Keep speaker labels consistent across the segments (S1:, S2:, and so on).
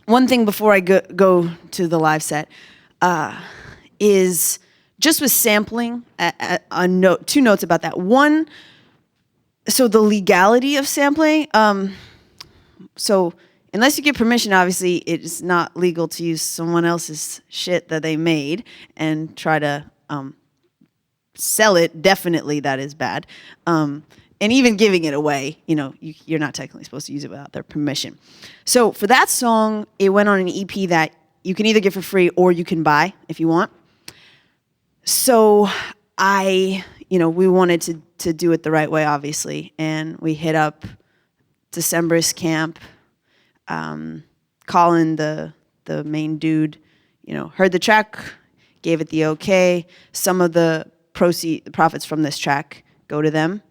S1: One thing before I go to the live set is just with sampling, two notes about that. One, so the legality of sampling. So unless you get permission, obviously it is not legal to use someone else's shit that they made and try to sell it. Definitely that is bad. And even giving it away, you're not technically supposed to use it without their permission. So for that song, it went on an EP that you can either get for free or you can buy if you want. So we wanted to do it the right way, obviously. And we hit up December's camp. Colin, the main dude, heard the track, gave it the okay. Some of the profits from this track go to them.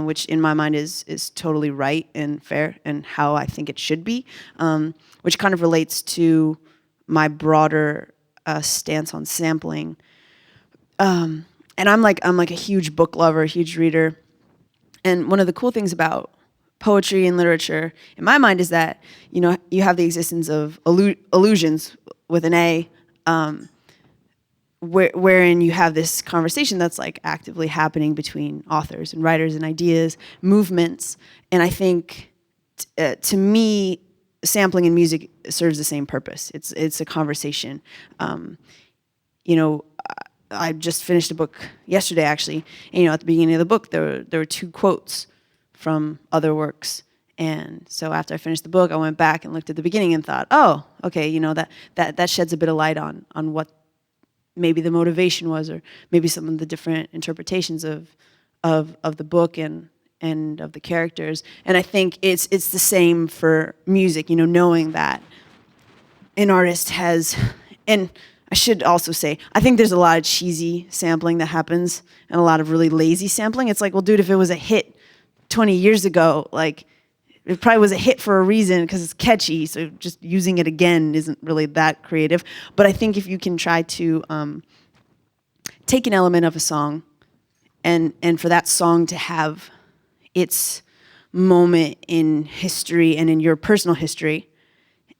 S1: Which in my mind is totally right and fair and how I think it should be, which kind of relates to my broader stance on sampling. And I'm like a huge book lover, a huge reader. And one of the cool things about poetry and literature, in my mind, is that you have the existence of illusions with an A. Wherein you have this conversation that's like actively happening between authors and writers and ideas, movements. And I think, to me, sampling in music serves the same purpose. It's a conversation. I just finished a book yesterday, actually. And, at the beginning of the book, there were two quotes from other works. And so after I finished the book, I went back and looked at the beginning and thought, oh, okay, that sheds a bit of light on what maybe the motivation was, or maybe some of the different interpretations of the book and of the characters. And I think it's the same for music, knowing that an artist has, and I should also say, I think there's a lot of cheesy sampling that happens and a lot of really lazy sampling. It's like, well, dude, if it was a hit 20 years ago, like, it probably was a hit for a reason because it's catchy, so just using it again isn't really that creative. But I think if you can try to take an element of a song and for that song to have its moment in history and in your personal history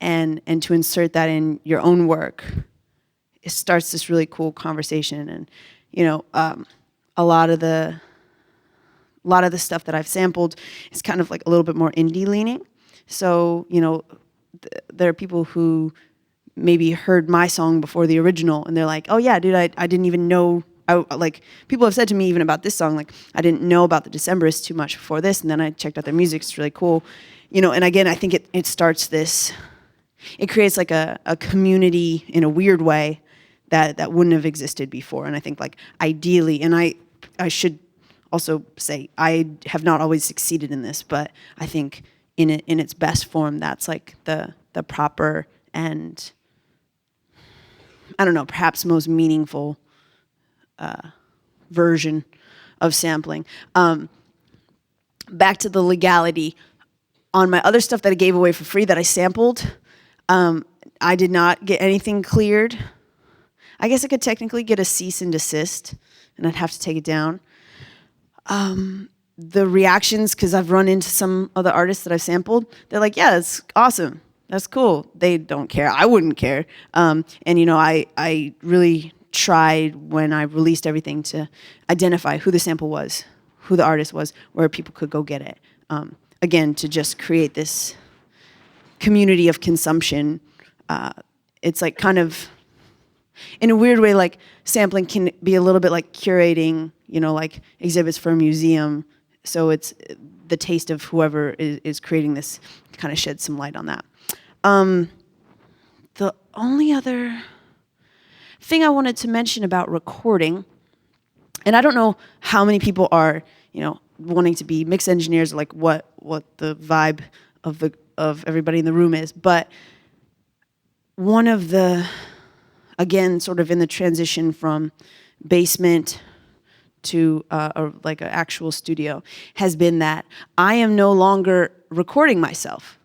S1: and to insert that in your own work, it starts this really cool conversation. And, a lot of the stuff that I've sampled is kind of like a little bit more indie leaning. So, there are people who maybe heard my song before the original and they're like, oh yeah, dude, I didn't even know. People have said to me even about this song, like, I didn't know about the Decemberists too much before this. And then I checked out their music. It's really cool. And again, I think it starts this, it creates like a community in a weird way that wouldn't have existed before. And I think like ideally, and I should also say, I have not always succeeded in this, but I think in its best form, that's like the proper and, I don't know, perhaps most meaningful version of sampling. Back to the legality. On my other stuff that I gave away for free that I sampled, I did not get anything cleared. I guess I could technically get a cease and desist, and I'd have to take it down. The reactions, because I've run into some of the artists that I've sampled, they're like, yeah, that's awesome. That's cool. They don't care. I wouldn't care. And, I really tried when I released everything to identify who the sample was, who the artist was, where people could go get it. Again, to just create this community of consumption. It's like kind of, in a weird way, like sampling can be a little bit like curating, like exhibits for a museum. So it's the taste of whoever is creating this kind of sheds some light on that. The only other thing I wanted to mention about recording, and I don't know how many people are, wanting to be mix engineers, or like what the vibe of everybody in the room is, but one of the, again, sort of in the transition from basement to like an actual studio, has been that I am no longer recording myself.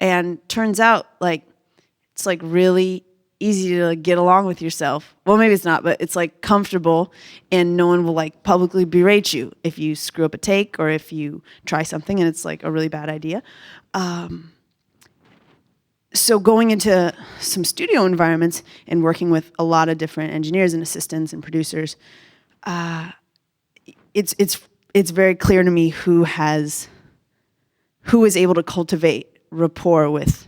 S1: And turns out, like, it's like really easy to get along with yourself. Well, maybe it's not, but it's like comfortable, and no one will like publicly berate you if you screw up a take or if you try something and it's like a really bad idea. so going into some studio environments and working with a lot of different engineers and assistants and producers, it's very clear to me who is able to cultivate rapport with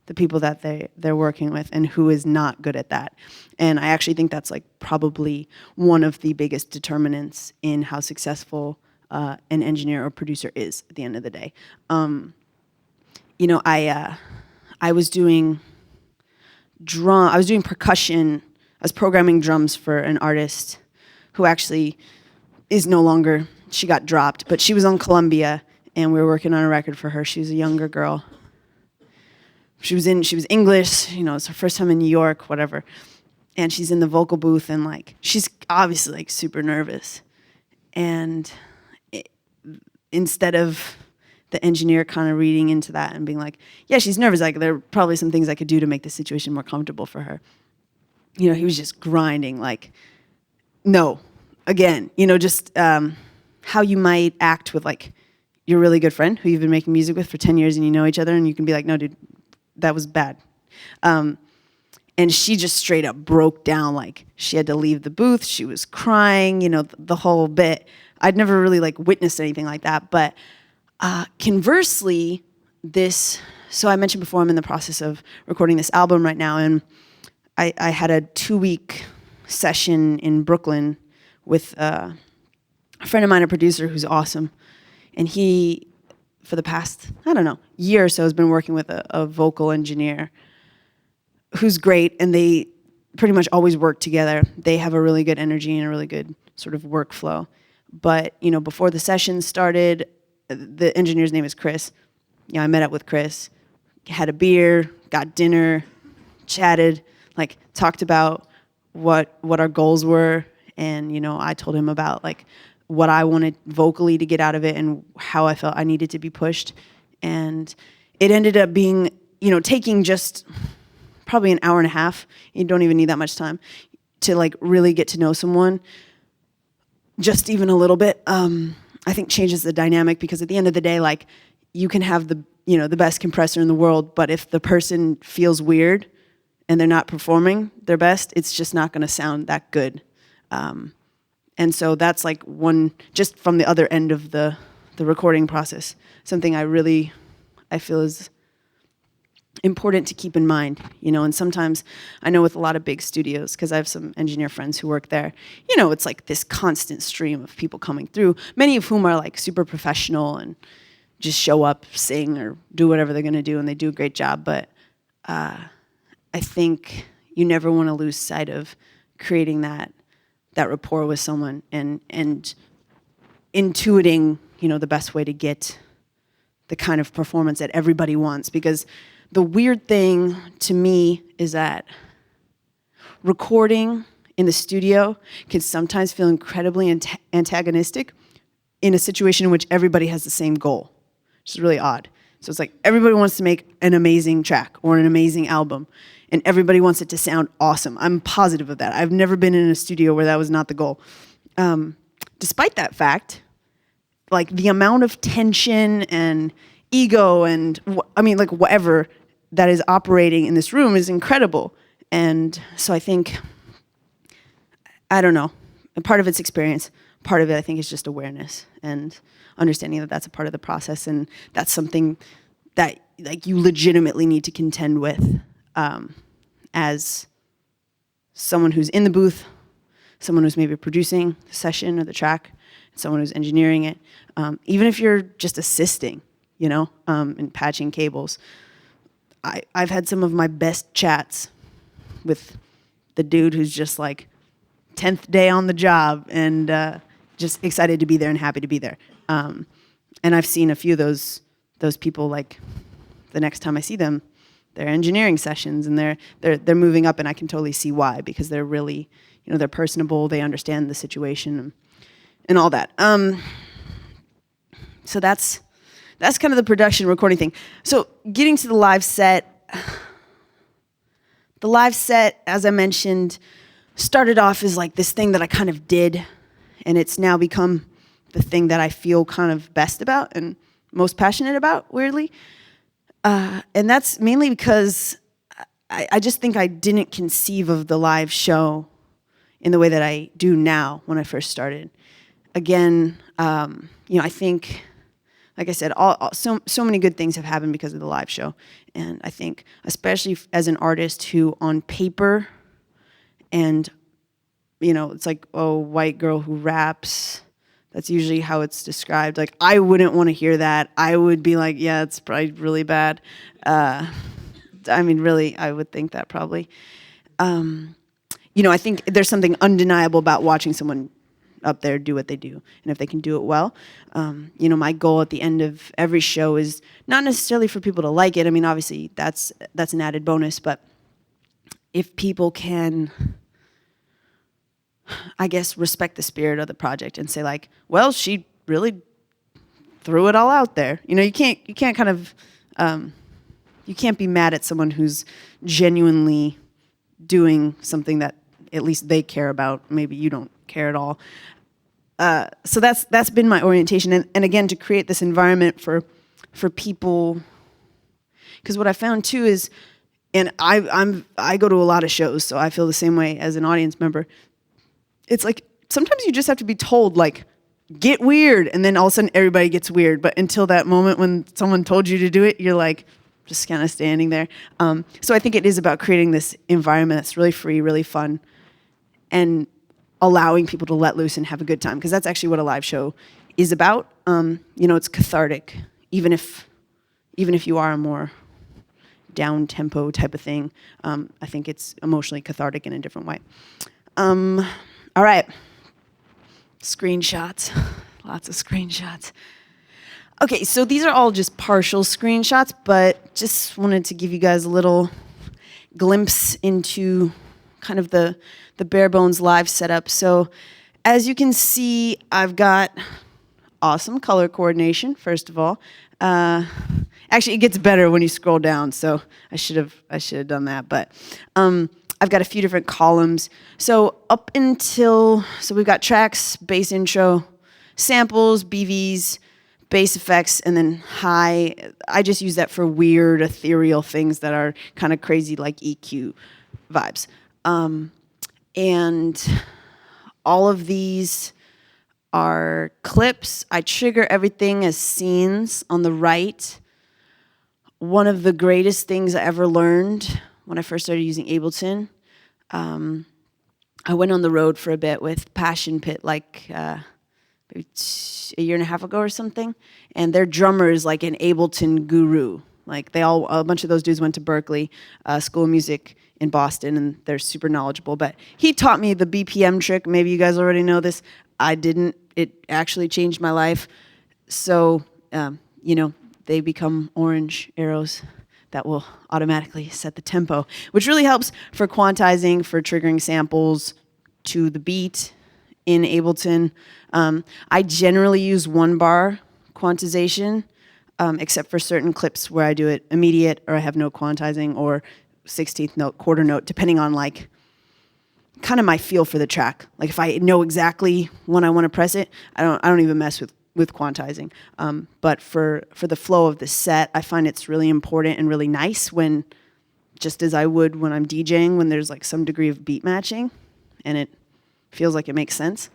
S1: the people that they're working with and who is not good at that. And I actually think that's like probably one of the biggest determinants in how successful an engineer or producer is at the end of the day. You know, I was doing percussion. I was programming drums for an artist who actually is no longer, she got dropped, but she was on Columbia and we were working on a record for her. She was a younger girl. She was English, you know, it's her first time in New York, whatever. And she's in the vocal booth and like, she's obviously like super nervous. And instead of the engineer kind of reading into that and being like, yeah, she's nervous, like there are probably some things I could do to make the situation more comfortable for her. You know, he was just grinding like, no, again, you know, just how you might act with like your really good friend who you've been making music with for 10 years and you know each other and you can be like, no, dude, that was bad. And she just straight up broke down, like she had to leave the booth, she was crying, you know, the whole bit. I'd never really like witnessed anything like that, but conversely, so I mentioned before I'm in the process of recording this album right now, and I had a 2-week session in Brooklyn with a friend of mine, a producer who's awesome, and he, for the past, I don't know, year or so has been working with a vocal engineer who's great, and they pretty much always work together. They have a really good energy and a really good sort of workflow. But, you know, before the session started, the engineer's name is Chris. You know, I met up with Chris, had a beer, got dinner, chatted, like talked about what our goals were. And, you know, I told him about like what I wanted vocally to get out of it and how I felt I needed to be pushed. And it ended up being, you know, taking just probably an hour and a half. You don't even need that much time to like really get to know someone. Just even a little bit, I think changes the dynamic, because at the end of the day, like you can have the best compressor in the world, but if the person feels weird and they're not performing their best, it's just not going to sound that good. And so that's like one, just from the other end of the recording process, something I feel is important to keep in mind, you know. And sometimes I know with a lot of big studios, because I have some engineer friends who work there, you know, it's like this constant stream of people coming through, many of whom are like super professional and just show up, sing, or do whatever they're going to do, and they do a great job. But I think you never want to lose sight of creating that rapport with someone and intuiting, you know, the best way to get the kind of performance that everybody wants. Because the weird thing to me is that recording in the studio can sometimes feel incredibly antagonistic in a situation in which everybody has the same goal, which is really odd. So it's like everybody wants to make an amazing track or an amazing album, and everybody wants it to sound awesome. I'm positive of that. I've never been in a studio where that was not the goal. Despite that fact, like the amount of tension and ego and like whatever that is operating in this room is incredible. And so I think, I don't know, part of it's experience, part of it I think is just awareness and understanding that that's a part of the process, and that's something that like you legitimately need to contend with as someone who's in the booth, someone who's maybe producing the session or the track, someone who's engineering it, even if you're just assisting, you know, and patching cables. I've had some of my best chats with the dude who's just like 10th day on the job and just excited to be there and happy to be there. And I've seen a few of those people, like the next time I see them, they're engineering sessions and they're moving up, and I can totally see why, because they're really, you know, they're personable, they understand the situation and all that. So that's kind of the production recording thing. So getting to the live set, as I mentioned, started off as like this thing that I kind of did, and it's now become the thing that I feel kind of best about and most passionate about, weirdly. And that's mainly because I just think I didn't conceive of the live show in the way that I do now when I first started. Again, I think, like I said, so many good things have happened because of the live show. And I think, especially as an artist who on paper, and, it's like, oh, white girl who raps, that's usually how it's described. Like, I wouldn't want to hear that. I would be like, yeah, it's probably really bad. Really, I would think that probably. I think there's something undeniable about watching someone up there do what they do. And if they can do it well, my goal at the end of every show is not necessarily for people to like it. I mean, obviously, that's an added bonus. But if people can, I guess, respect the spirit of the project and say, like, well, she really threw it all out there. You can't kind of, you can't be mad at someone who's genuinely doing something that at least they care about. Maybe you don't care at all. So that's been my orientation. And again, to create this environment for people, because what I found too is, and I go to a lot of shows, so I feel the same way as an audience member. It's like, sometimes you just have to be told, like, get weird, and then all of a sudden everybody gets weird. But until that moment when someone told you to do it, you're like, just kind of standing there. So I think it is about creating this environment that's really free, really fun, and allowing people to let loose and have a good time, because that's actually what a live show is about. It's cathartic, even if you are a more down tempo type of thing. I think it's emotionally cathartic in a different way. All right, screenshots, lots of screenshots. Okay, so these are all just partial screenshots, but just wanted to give you guys a little glimpse into kind of the bare bones live setup. So as you can see, I've got awesome color coordination, first of all. Actually, it gets better when you scroll down, so I should have done that. But I've got a few different columns. So we've got tracks, bass intro, samples, BVs, bass effects, and then high. I just use that for weird, ethereal things that are kind of crazy, like EQ vibes. And all of these are clips. I trigger everything as scenes on the right. One of the greatest things I ever learned when I first started using Ableton, I went on the road for a bit with Passion Pit, like maybe a year and a half ago or something, and their drummer is like an Ableton guru. Like a bunch of those dudes went to Berkeley School of Music in Boston, and they're super knowledgeable. But he taught me the BPM trick. Maybe you guys already know this. I didn't. It actually changed my life. So, they become orange arrows that will automatically set the tempo, which really helps for quantizing, for triggering samples to the beat in Ableton. I generally use 1-bar quantization, except for certain clips where I do it immediate, or I have no quantizing, or 16th note, quarter note, depending on like kind of my feel for the track. Like if I know exactly when I want to press it, I don't even mess with quantizing. But for the flow of the set, I find it's really important and really nice when, just as I would when I'm DJing, when there's like some degree of beat matching and it feels like it makes sense.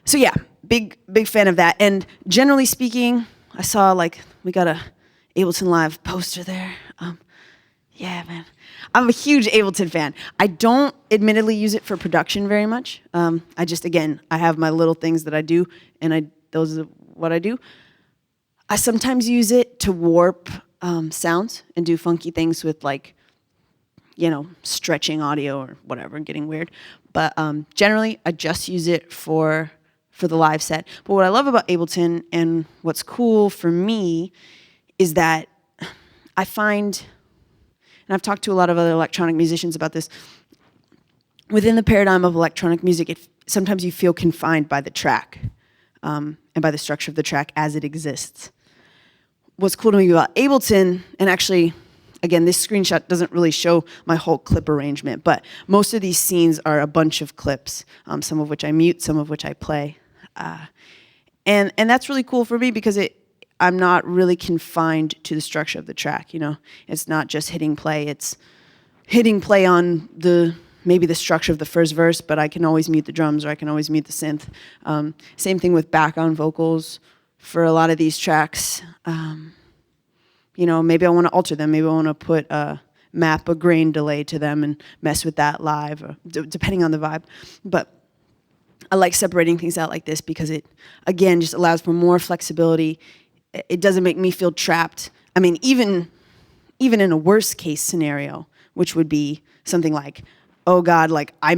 S1: So yeah, big fan of that. And generally speaking, I saw like we got a Ableton Live poster there. Yeah, man. I'm a huge Ableton fan. I don't admittedly use it for production very much. I have my little things that I do, and those are what I do. I sometimes use it to warp sounds and do funky things with like, stretching audio or whatever and getting weird. But generally, I just use it for the live set. But what I love about Ableton and what's cool for me is that I find, and I've talked to a lot of other electronic musicians about this, within the paradigm of electronic music, sometimes you feel confined by the track and by the structure of the track as it exists. What's cool to me about Ableton, and actually, again, this screenshot doesn't really show my whole clip arrangement, but most of these scenes are a bunch of clips, some of which I mute, some of which I play. And that's really cool for me because I'm not really confined to the structure of the track, you know? It's not just hitting play, it's hitting play on maybe the structure of the first verse, but I can always mute the drums or I can always mute the synth. Same thing with background vocals for a lot of these tracks. You know, maybe I want to alter them. Maybe I want to map a grain delay to them and mess with that live, or depending on the vibe. But I like separating things out like this because it, again, just allows for more flexibility. It doesn't make me feel trapped. I mean, even in a worst case scenario, which would be something like, oh God, like I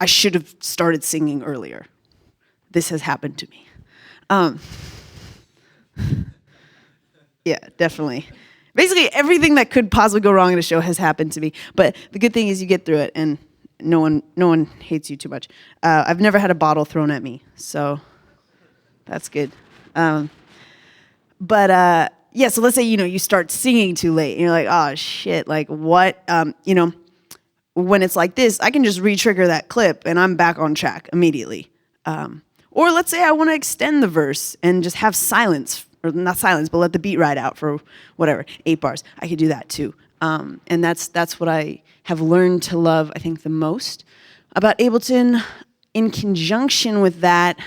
S1: should have started singing earlier. This has happened to me. Yeah, definitely. Basically, everything that could possibly go wrong in a show has happened to me. But the good thing is you get through it, and no one hates you too much. I've never had a bottle thrown at me, so that's good. Yeah, so let's say, you know, you start singing too late, and you're like, oh shit, like what? You know, when it's like this, I can just re-trigger that clip, and I'm back on track immediately. Or let's say I want to extend the verse and just have silence, or not silence, but let the beat ride out for whatever, 8 bars. I could do that too. And that's what I have learned to love, I think, the most about Ableton. In conjunction with that,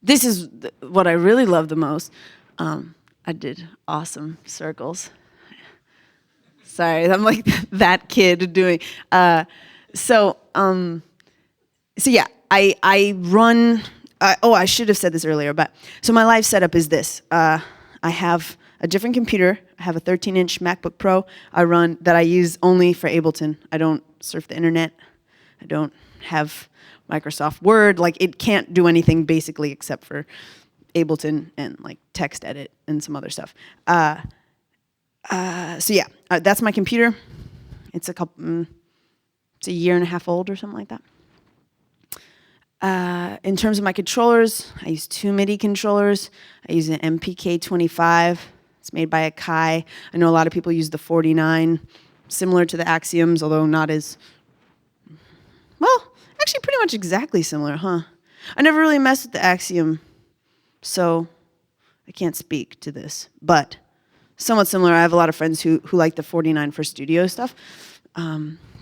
S1: this is what I really love the most. I did awesome circles. Sorry, I'm like that kid doing. So yeah, I run. I should have said this earlier, but so my live setup is this. I have a different computer. I have a 13-inch MacBook Pro that I use only for Ableton. I don't surf the internet. I don't have Microsoft Word. Like, it can't do anything basically except for Ableton and like text edit and some other stuff. So yeah, that's my computer. It's it's a year and a half old or something like that. In terms of my controllers, I use 2 MIDI controllers. I use an MPK25. It's made by Akai. I know a lot of people use the 49, similar to the Axioms, although not as, well, actually pretty much exactly similar, huh? I never really messed with the Axiom, so I can't speak to this, but somewhat similar. I have a lot of friends who like the 49 for studio stuff,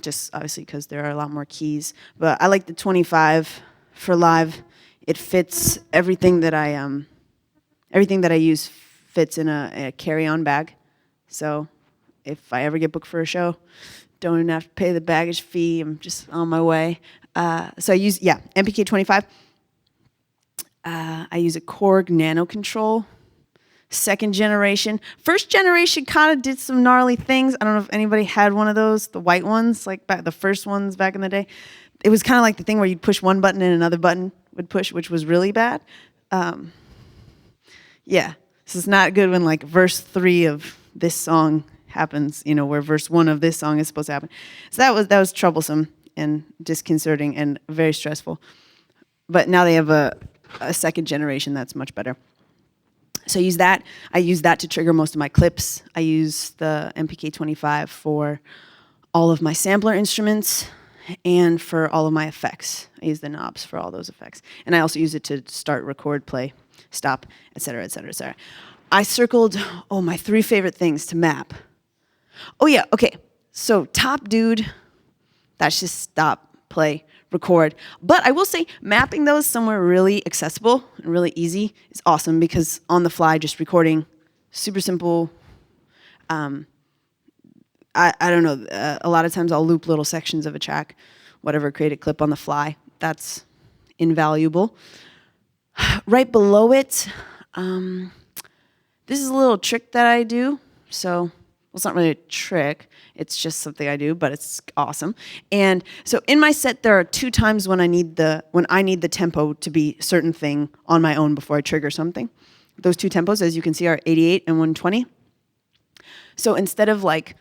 S1: just obviously because there are a lot more keys. But I like the 25 for live. It fits everything that I use fits in a carry-on bag. So if I ever get booked for a show, don't even have to pay the baggage fee. I'm just on my way. So I use, MPK25. I use a Korg Nano Control, 2nd generation. 1st generation kind of did some gnarly things. I don't know if anybody had one of those, the white ones, like the first ones back in the day. It was kind of like the thing where you'd push one button and another button would push, which was really bad. Yeah, this is not good when like verse 3 of this song happens, you know, where verse 1 of this song is supposed to happen. So that was troublesome and disconcerting and very stressful. But now they have a 2nd generation that's much better. So I use that to trigger most of my clips. I use the MPK25 for all of my sampler instruments and for all of my effects. I use the knobs for all those effects. And I also use it to start, record, play, stop, etc., etc., etc. I circled, my 3 favorite things to map. Oh yeah, okay. So top dude, that's just stop, play, record. But I will say mapping those somewhere really accessible and really easy is awesome, because on the fly, just recording, super simple. I don't know, a lot of times I'll loop little sections of a track, whatever, create a clip on the fly. That's invaluable. Right below it, this is a little trick that I do. So, well, it's not really a trick. It's just something I do, but it's awesome. And so in my set, there are 2 times when I need the tempo to be a certain thing on my own before I trigger something. Those 2 tempos, as you can see, are 88 and 120. So instead of like,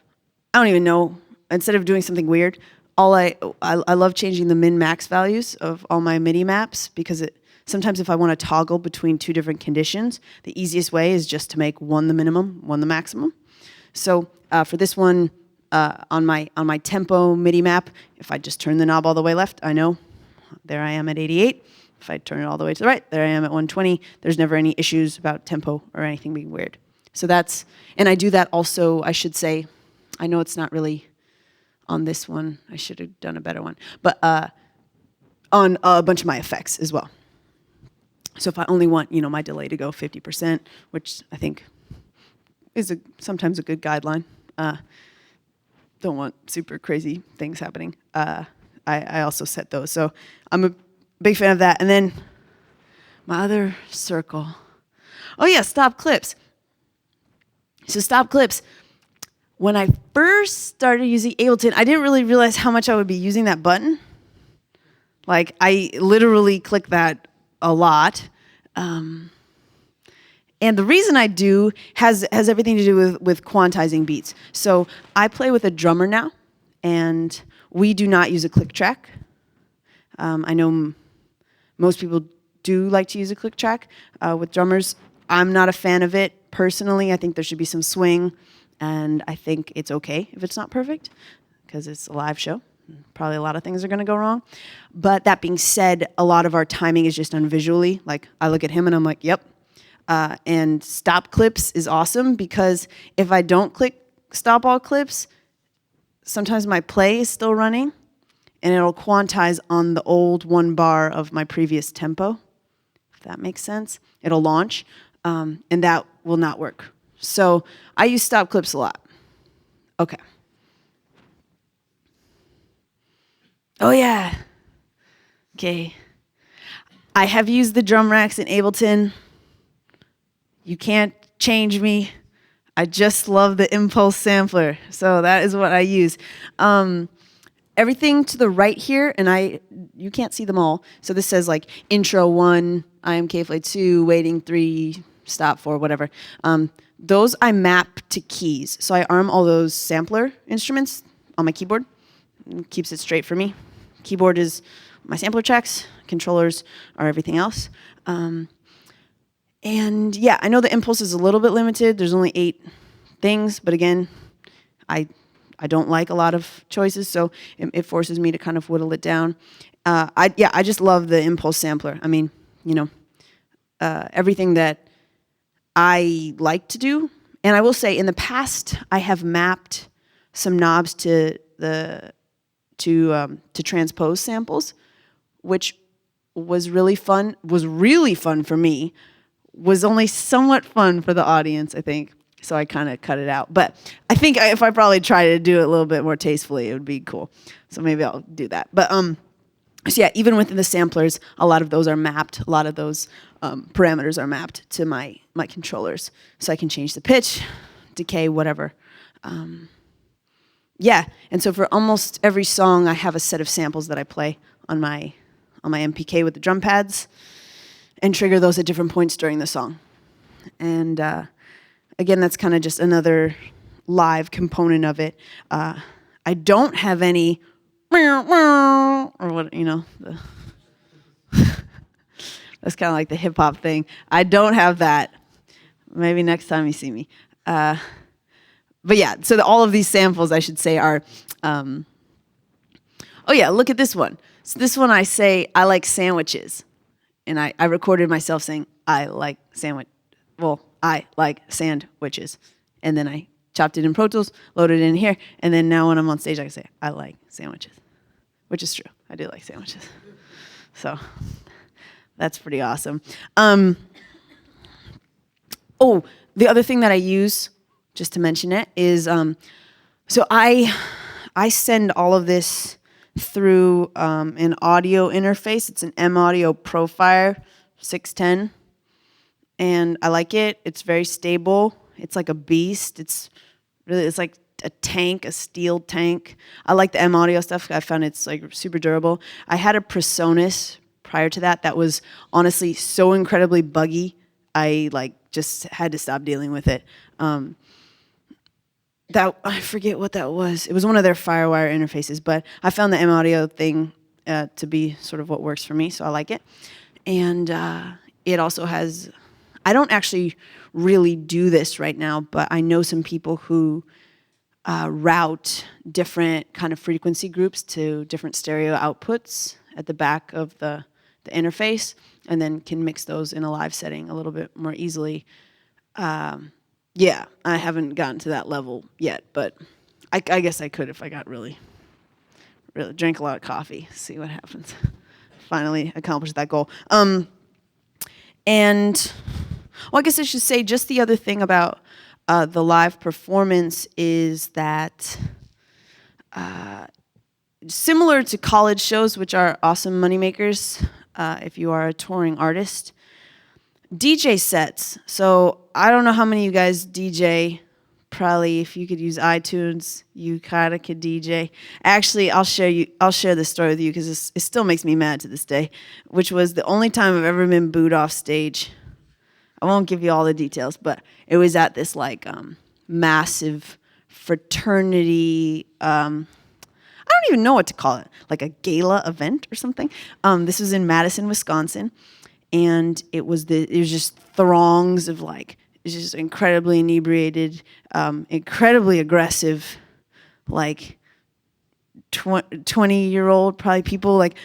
S1: I don't even know, instead of doing something weird, I love changing the min-max values of all my MIDI maps, because sometimes if I want to toggle between two different conditions, the easiest way is just to make one the minimum, one the maximum. So for this one, on my tempo MIDI map, if I just turn the knob all the way left, I know there I am at 88. If I turn it all the way to the right, there I am at 120. There's never any issues about tempo or anything being weird. So that's, and I do that also, I should say, I know it's not really on this one. I should have done a better one. But on a bunch of my effects as well. So if I only want, my delay to go 50%, which I think is sometimes a good guideline. Don't want super crazy things happening. I also set those. So I'm a big fan of that. And then my other circle. Oh yeah, stop clips. So stop clips. When I first started using Ableton, I didn't really realize how much I would be using that button. Like I literally click that a lot. And the reason I do has everything to do with quantizing beats. So I play with a drummer now, and we do not use a click track. I know most people do like to use a click track with drummers. I'm not a fan of it personally. I think there should be some swing, and I think it's okay if it's not perfect because it's a live show. Probably a lot of things are going to go wrong. But that being said, a lot of our timing is just done visually. Like I look at him and I'm like, yep. And stop clips is awesome because if I don't click stop all clips, sometimes my play is still running and it'll quantize on the old 1 bar of my previous tempo, if that makes sense. It'll launch, and that will not work. So I use stop clips a lot. Okay. Oh yeah. Okay. I have used the drum racks in Ableton. You can't change me. I just love the impulse sampler. So that is what I use. Everything to the right here, and you can't see them all. So this says like intro 1, I am K.Flay 2, waiting 3, stop 4, whatever. Those I map to keys. So I arm all those sampler instruments on my keyboard. It keeps it straight for me. Keyboard is my sampler tracks. Controllers are everything else. And yeah, I know the impulse is a little bit limited. There's only 8 things, but again, I don't like a lot of choices, so it forces me to kind of whittle it down. I just love the impulse sampler. I mean, everything that I like to do. And I will say, in the past, I have mapped some knobs to transpose samples, which was really fun. Was really fun for me. Was only somewhat fun for the audience, I think. So I kind of cut it out. But I think if I probably try to do it a little bit more tastefully, it would be cool. So maybe I'll do that. But so yeah, even within the samplers, a lot of those are mapped. A lot of those parameters are mapped to my controllers. So I can change the pitch, decay, whatever. Yeah, and so for almost every song, I have a set of samples that I play on my MPK with the drum pads and trigger those at different points during the song. And again, that's kind of just another live component of it. I don't have any or what, that's kind of like the hip hop thing. I don't have that. Maybe next time you see me. But yeah, so all of these samples, I should say, are, oh yeah, look at this one. So this one I say, I like sandwiches. And I recorded myself saying, I like sandwiches. And then I chopped it in Pro Tools, loaded it in here, and then now when I'm on stage, I can say, I like sandwiches. Which is true. I do like sandwiches. So that's pretty awesome. Oh, the other thing that I use, just to mention it, is so I send all of this through an audio interface. It's an M Audio Profire 610, and I like it. It's very stable. It's like a beast. It's like a tank, a steel tank. I like the M Audio stuff. I found it's like super durable. I had a Presonus prior to that was honestly so incredibly buggy. I just had to stop dealing with it. That I forget what that was. It was one of their FireWire interfaces, but I found the M Audio thing to be sort of what works for me, so I like it. And it also has, I don't actually really do this right now, but I know some people who route different kind of frequency groups to different stereo outputs at the back of the interface, and then can mix those in a live setting a little bit more easily. Yeah, I haven't gotten to that level yet, but I guess I could if I got really drank a lot of coffee, see what happens. Finally accomplished that goal. And, well, I guess I should say just the other thing about the live performance is that similar to college shows, which are awesome moneymakers if you are a touring artist, DJ sets. So I don't know how many of you guys DJ. Probably if you could use iTunes, you kind of could DJ. Actually, I'll share this story with you because it still makes me mad to this day, which was the only time I've ever been booed off stage. I won't give you all the details, but it was at this like massive fraternity, I don't even know what to call it, like a gala event or something. This was in Madison, Wisconsin, and it was just throngs of like, it's just incredibly inebriated, incredibly aggressive, like 20-year-old probably people, like,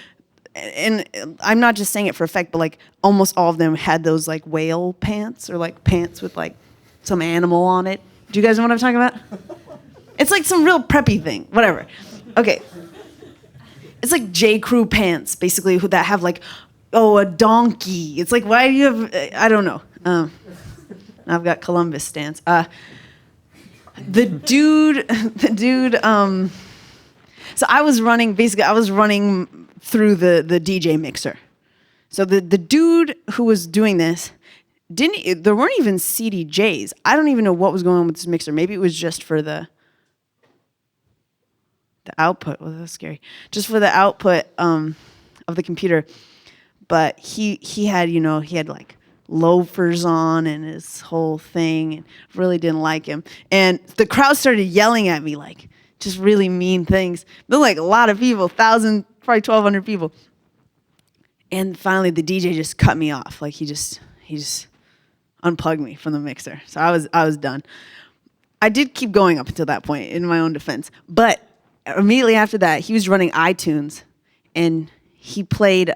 S1: and I'm not just saying it for effect, but like almost all of them had those like whale pants or like pants with like some animal on it. Do you guys know what I'm talking about? It's like some real preppy thing, whatever. Okay. It's like J. Crew pants, basically, that have like, a donkey. It's like, why do you have, I don't know. I've got Columbus stance. The dude, so I was running through the DJ mixer. So the dude who was doing this, there weren't even CDJs. I don't even know what was going on with this mixer. Maybe it was just for the output. Well, that's scary. Just for the output of the computer. But he had like loafers on and his whole thing, and really didn't like him. And the crowd started yelling at me like just really mean things. There were like a lot of people, 1,000, probably 1,200 people. And finally the DJ just cut me off. Like he just unplugged me from the mixer. So I was done. I did keep going up until that point in my own defense. But immediately after that, he was running iTunes and he played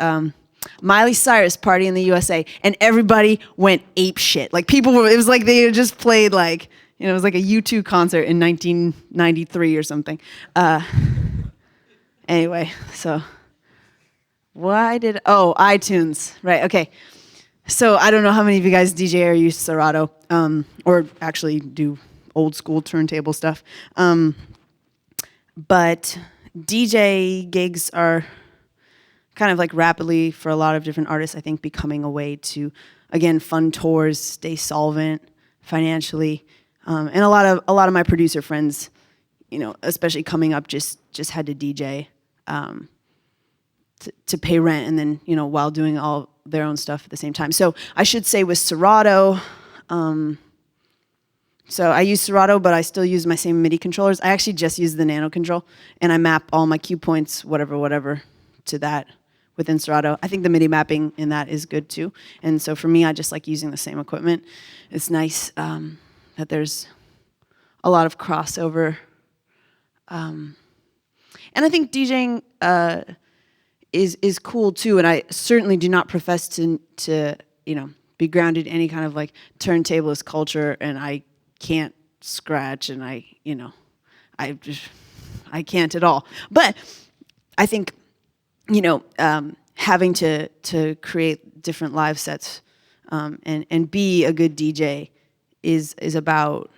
S1: Miley Cyrus Party in the USA, and everybody went ape shit. Like it was like they had just played like, it was like a U2 concert in 1993 or something. Anyway, so iTunes, right, okay. So I don't know how many of you guys DJ or use Serato, or actually do old school turntable stuff. But DJ gigs are kind of like rapidly, for a lot of different artists, I think, becoming a way to, again, fund tours, stay solvent financially. And a lot of my producer friends, especially coming up, just had to DJ to pay rent, and then, while doing all their own stuff at the same time. So I should say with Serato, so I use Serato, but I still use my same MIDI controllers. I actually just use the Nano Control, and I map all my cue points, whatever, to that within Serato. I think the MIDI mapping in that is good too. And so for me, I just like using the same equipment. It's nice that there's a lot of crossover. And I think DJing is cool too. And I certainly do not profess to be grounded in any kind of like turntablist culture. And I can't scratch, and I can't at all. But I think, having to create different live sets and be a good DJ is about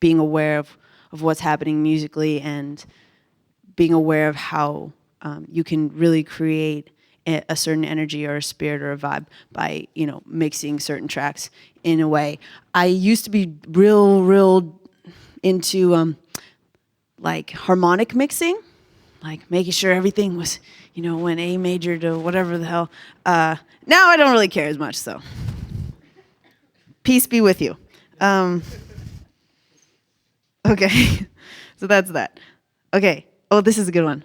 S1: being aware of what's happening musically, and being aware of how you can really create a certain energy or a spirit or a vibe by, mixing certain tracks in a way. I used to be real into like harmonic mixing, like making sure everything was, went A major to whatever the hell. Now I don't really care as much, so peace be with you. Okay, so that's that. Okay, this is a good one.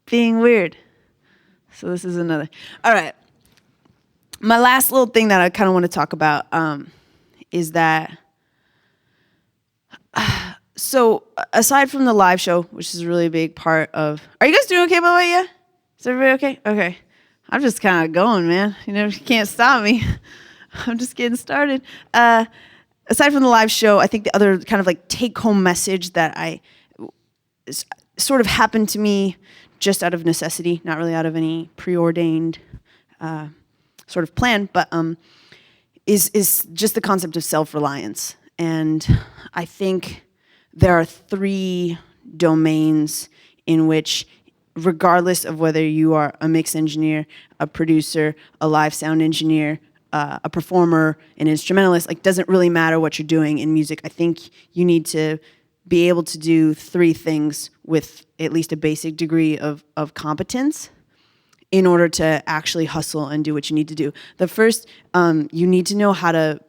S1: being weird. So this is another. All right. My last little thing that I kind of want to talk about is that, so aside from the live show, which is a really big part of, are you guys doing okay by the way, yeah? Is everybody okay? Okay. I'm just kind of going, man. You can't stop me. I'm just getting started. Aside from the live show, I think the other kind of like take-home message that sort of happened to me just out of necessity, not really out of any preordained sort of plan, but is just the concept of self-reliance. And I think there are 3 domains in which, regardless of whether you are a mix engineer, a producer, a live sound engineer, a performer, an instrumentalist, like doesn't really matter what you're doing in music. I think you need to be able to do 3 things with at least a basic degree of competence in order to actually hustle and do what you need to do. The first, you need to know how to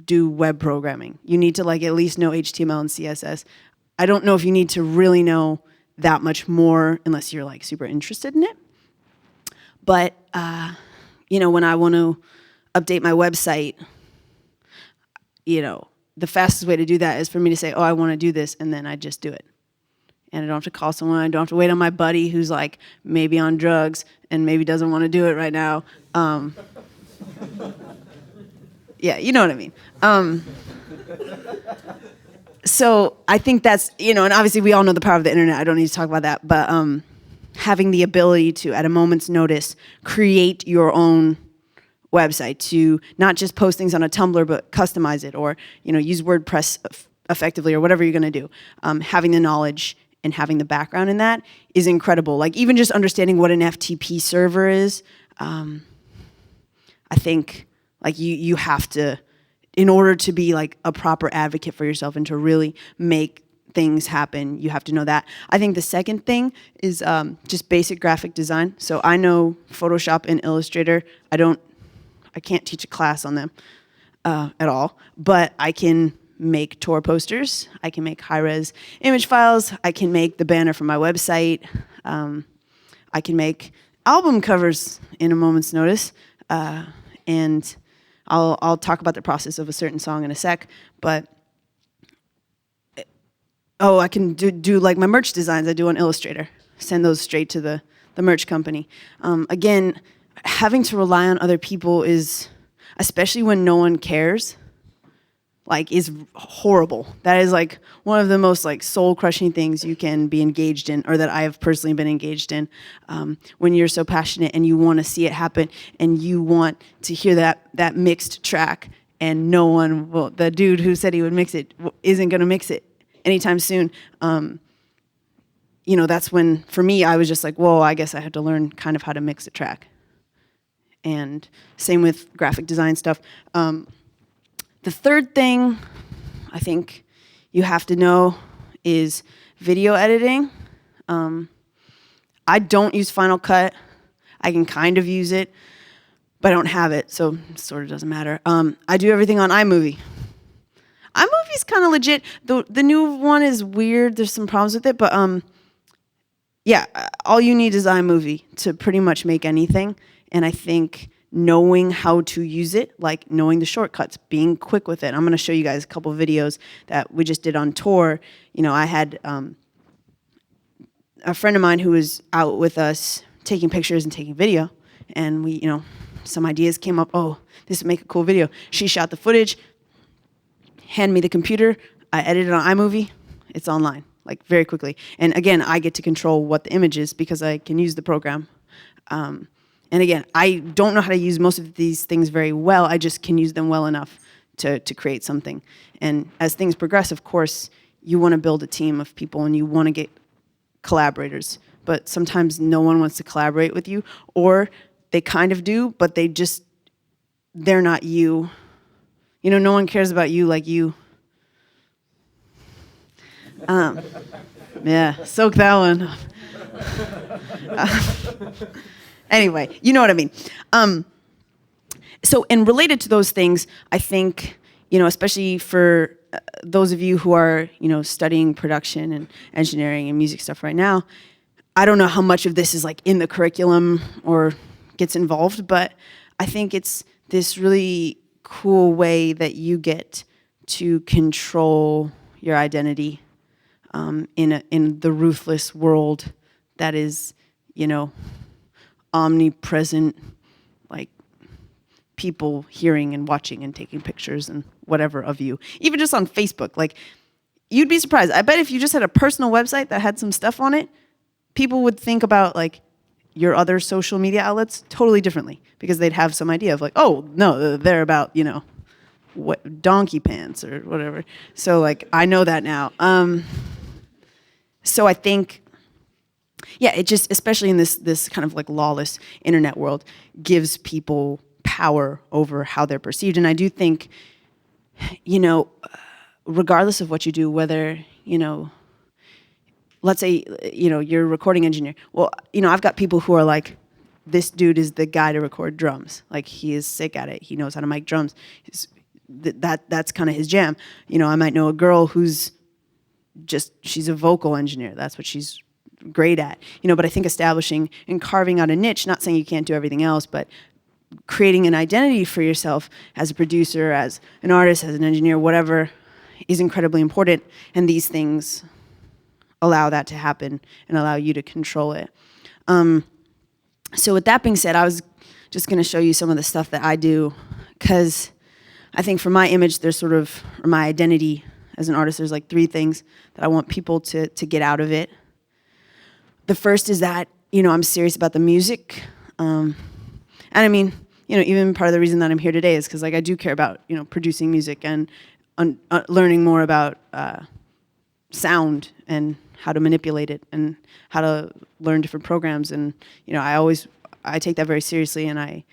S1: do web programming. You need to like at least know HTML and CSS. I don't know if you need to really know that much more unless you're like super interested in it. But, when I want to update my website, the fastest way to do that is for me to say, oh, I want to do this, and then I just do it. And I don't have to call someone. I don't have to wait on my buddy who's like maybe on drugs and maybe doesn't want to do it right now. Yeah, you know what I mean. So I think that's, and obviously we all know the power of the internet. I don't need to talk about that. But having the ability to, at a moment's notice, create your own website, to not just post things on a Tumblr, but customize it, or use WordPress effectively, or whatever you're going to do. Having the knowledge and having the background in that is incredible. Like even just understanding what an FTP server is, I think like you have to, in order to be like a proper advocate for yourself and to really make things happen, you have to know that. I think the second thing is just basic graphic design. So I know Photoshop and Illustrator. I can't teach a class on them at all, but I can make tour posters. I can make high-res image files. I can make the banner for my website. I can make album covers in a moment's notice. And I'll talk about the process of a certain song in a sec. But I can do like my merch designs I do on Illustrator. Send those straight to the merch company. Again, having to rely on other people is, especially when no one cares, like is horrible. That is like one of the most like soul-crushing things you can be engaged in, or that I have personally been engaged in, when you're so passionate and you want to see it happen and you want to hear that mixed track, and no one will, the dude who said he would mix it isn't going to mix it anytime soon. That's when, for me, I was just like, whoa, I guess I had to learn kind of how to mix a track. And same with graphic design stuff. The third thing I think you have to know is video editing. I don't use Final Cut. I can kind of use it, but I don't have it, so it sort of doesn't matter. I do everything on iMovie. iMovie's kind of legit. The new one is weird. There's some problems with it, but yeah, all you need is iMovie to pretty much make anything. And I think knowing how to use it, like knowing the shortcuts, being quick with it. I'm going to show you guys a couple of videos that we just did on tour. I had a friend of mine who was out with us taking pictures and taking video, and we, some ideas came up. Oh, this would make a cool video. She shot the footage, hand me the computer, I edited it on iMovie, it's online, like very quickly. And again, I get to control what the image is because I can use the program. And again, I don't know how to use most of these things very well. I just can use them well enough to create something. And as things progress, of course, you want to build a team of people and you want to get collaborators. But sometimes no one wants to collaborate with you, or they kind of do, but they're not you. No one cares about you like you. Yeah, soak that one. Anyway, you know what I mean. So, and related to those things, I think, especially for those of you who are, studying production and engineering and music stuff right now, I don't know how much of this is like in the curriculum or gets involved, but I think it's this really cool way that you get to control your identity in the ruthless world that is, omnipresent, like people hearing and watching and taking pictures and whatever of you. Even just on Facebook, like you'd be surprised. I bet if you just had a personal website that had some stuff on it, people would think about like your other social media outlets totally differently because they'd have some idea of like, oh no, they're about, what donkey pants or whatever. So like I know that now. So I think, yeah, it just, especially in this kind of like lawless internet world, gives people power over how they're perceived. And I do think, regardless of what you do, whether, let's say, you're a recording engineer. Well, I've got people who are like, this dude is the guy to record drums. Like he is sick at it. He knows how to make drums. That's kind of his jam. I might know a girl who's she's a vocal engineer. That's what she's great at. But I think establishing and carving out a niche, not saying you can't do everything else, but creating an identity for yourself as a producer, as an artist, as an engineer, whatever, is incredibly important. And these things allow that to happen and allow you to control it. So with that being said, I was just going to show you some of the stuff that I do, because I think for my image, there's or my identity as an artist, there's like 3 things that I want people to get out of it. The first is that, I'm serious about the music. And I mean, even part of the reason that I'm here today is because like I do care about, producing music and learning more about sound and how to manipulate it and how to learn different programs. And, I take that very seriously, and I,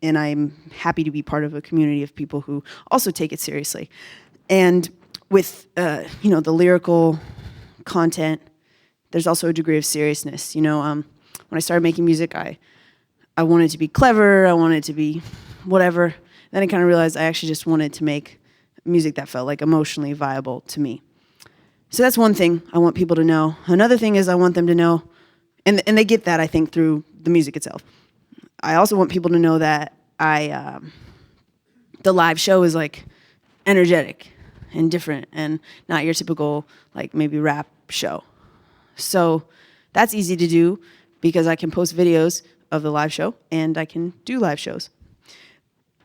S1: and I'm happy to be part of a community of people who also take it seriously. And with, the lyrical content, there's also a degree of seriousness. When I started making music, I wanted to be clever, I wanted to be whatever. Then I kind of realized I actually just wanted to make music that felt like emotionally viable to me. So that's one thing I want people to know. Another thing is I want them to know, and they get that, I think, through the music itself. I also want people to know that the live show is like energetic and different and not your typical like maybe rap show. So that's easy to do because I can post videos of the live show and I can do live shows.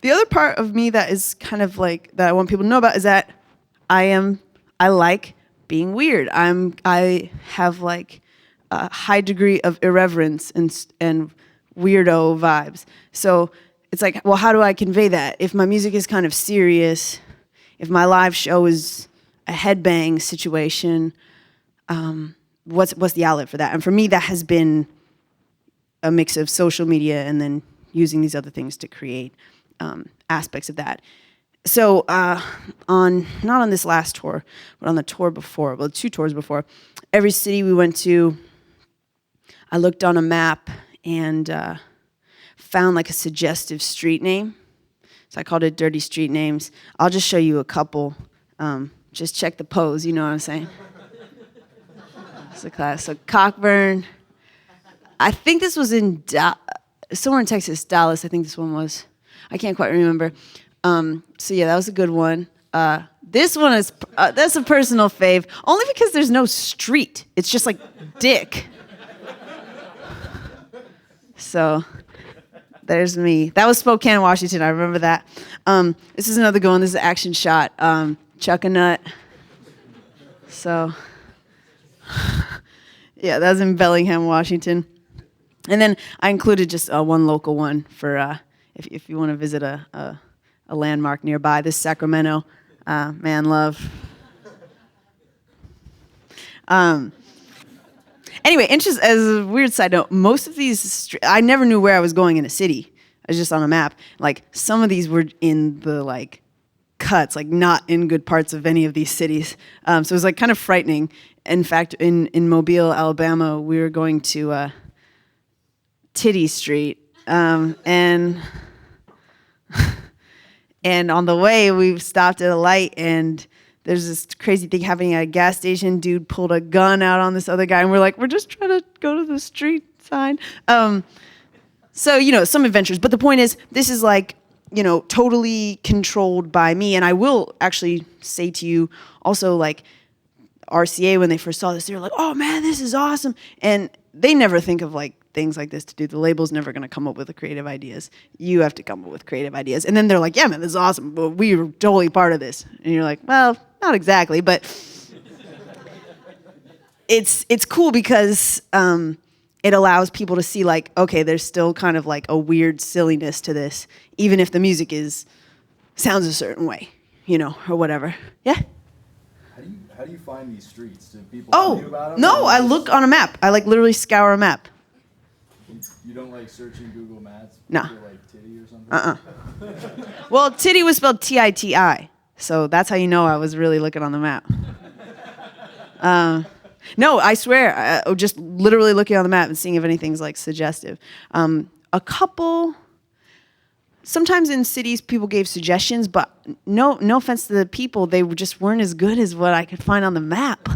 S1: The other part of me that is kind of like that I want people to know about is that I like being weird. I have like a high degree of irreverence and weirdo vibes. So it's like, well, how do I convey that? If my music is kind of serious, if my live show is a headbang situation, what's the outlet for that? And for me, that has been a mix of social media and then using these other things to create aspects of that. So not on this last tour, but on the tour before, 2 tours before, every city we went to, I looked on a map and found like a suggestive street name. So I called it Dirty Street Names. I'll just show you a couple. Just check the pose, you know what I'm saying? It's a class. So Cockburn. I think this was in somewhere in Texas, Dallas. I think this one was. I can't quite remember. So yeah, that was a good one. This one is that's a personal fave, only because there's no street. It's just like Dick. So there's me. That was Spokane, Washington. I remember that. This is another good one. This is an action shot. Chuck a nut. So yeah, that was in Bellingham, Washington. And then I included just one local one for if you want to visit a landmark nearby. This is Sacramento, Man Love. Anyway, as a weird side note, most of these, I never knew where I was going in a city. I was just on a map. Like, some of these were in the, like, cuts, like, not in good parts of any of these cities. So it was, like, kind of frightening. In fact, in Mobile, Alabama, we were going to Titty Street. And on the way, we stopped at a light, and there's this crazy thing happening at a gas station. Dude pulled a gun out on this other guy, and we're like, we're just trying to go to the street sign. So, some adventures. But the point is, this is like, totally controlled by me. And I will actually say to you also, like, RCA, when they first saw this, they were like, oh man, this is awesome. And they never think of like things like this to do. The label's never going to come up with the creative ideas. You have to come up with creative ideas. And then they're like, yeah, man, this is awesome. Well, we were totally part of this. And you're like, well, not exactly, but it's cool because it allows people to see like, okay, there's still kind of like a weird silliness to this, even if the music sounds a certain way, or whatever. Yeah?
S2: How do you find these streets? Do people
S1: tell
S2: you about them?
S1: No, I look on a map. I like literally scour a map.
S2: You don't like searching Google Maps?
S1: No.
S2: Like Titty or something?
S1: Well, Titty was spelled Titi, so that's how you know I was really looking on the map. No, I swear, just literally looking on the map and seeing if anything's like suggestive. A couple. Sometimes in cities, people gave suggestions, but no offense to the people, they just weren't as good as what I could find on the map.